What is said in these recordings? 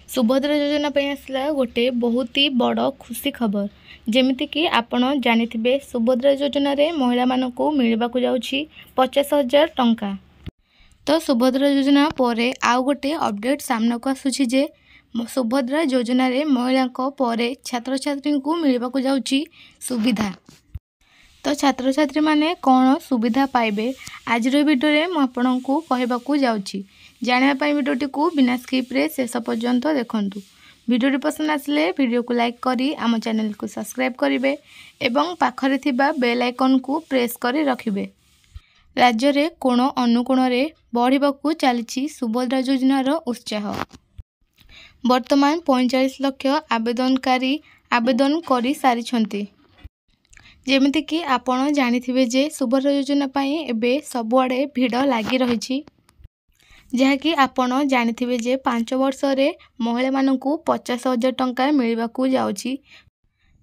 सुभद्रा योजना पे आसला गोटे बहुत ही बड़ खुशी खबर जेमिति कि आपण जानिथिबे सुभद्रा योजना रे महिला मानकू मिलबाकू जाउछि 50,000 टंका। तो सुभद्रा योजना परे आउ गोटे अपडेट सामना को आसुछि जे सुभद्रा योजना रे महिला को परे छात्र छात्री को मिलबाकू जाउछि सुविधा। तो छात्र छात्री माने कौन सुविधा पाइबे आज वीडियो रे मु आपनकू कहबाकू जाउछि। जानिया पाई वीडियोटी को बिना स्किप रे शेष पर्यंत देखंतु। वीडियोटी पसंद आसले वीडियो को लाइक करी आम चैनल को सब्सक्राइब करिवे एवं पाखरे थिबा बेल आइकन को प्रेस करी रखिबे। राज्य रे कोण अनुकोण रे बढ़िबाकू चलीछि सुभद्रा योजनार उत्साह। वर्तमान 45 लाख आवेदनकारी आवेदन करी सारिछंती। जेमिति कि आपण जानिथिबे जे सुभद्रा योजना पाई एबे सबुआडे भिड़ लागी रहिछि। जहाँकि आपण जानिथिबे जे 5 वर्ष रे महिला मानकू 50,000 टंका मिलबाकू जाउछि।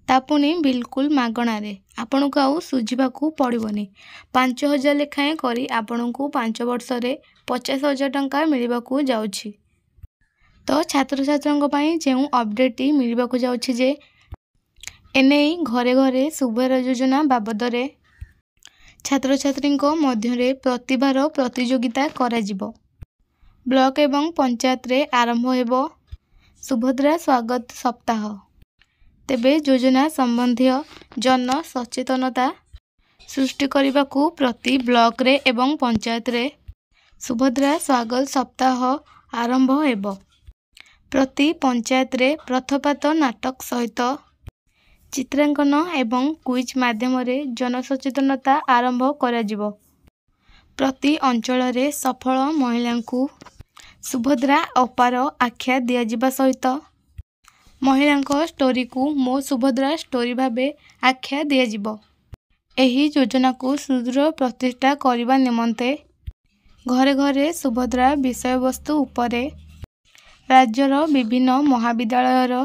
तापुनी बिल्कुल मागणा रे आपनकू आउ सुझिबाकू पड़िबोनी। 5,000 लेखाएं करी आपनकू 5 वर्ष रे 50,000 टंका मिलबाकू जाउछि। तो छात्र छात्रांग पाई जेउ अपडेट मिलबाकू जाउछि जे एने घरे घरे सुभद्रा योजना बाबद रे छात्र छात्रींक मध्य रे प्रतिभार प्रतियोगिता करा जिवो। ब्लॉक एवं पंचायत रे आरंभ हेबो सुभद्रा स्वागत सप्ताह। तेबे योजना संबंधी जन सचेतनता सृष्टि करबाकू प्रति ब्लॉक रे एवं पंचायत रे सुभद्रा स्वागत सप्ताह आरंभ हेबो। प्रति पंचायत रे प्रथपात नाटक सहित चित्रांकन एवं क्विज माध्यम रे जन सचेतनता आरंभ करा जिवो। प्रति अंचल रे सफल महिला को सुभद्रा अपार आख्या दिया जिबा सहित महिला स्टोरी को मो सुभद्रा स्टोरी भाबे आख्या दिया जिवो। एही योजना को सुदृढ़ प्रतिष्ठा करबा निमंते घरे घरे सुभद्रा विषय वस्तु उपरे राज्यर विभिन्न महाविद्यालयर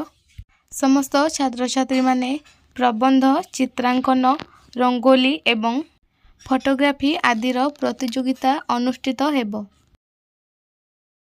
समस्त छात्र छात्री माने प्रबंध चित्रांकन रंगोली एवं फोटोग्राफी आदिर प्रतियोगिता अनुष्ठित हेबो।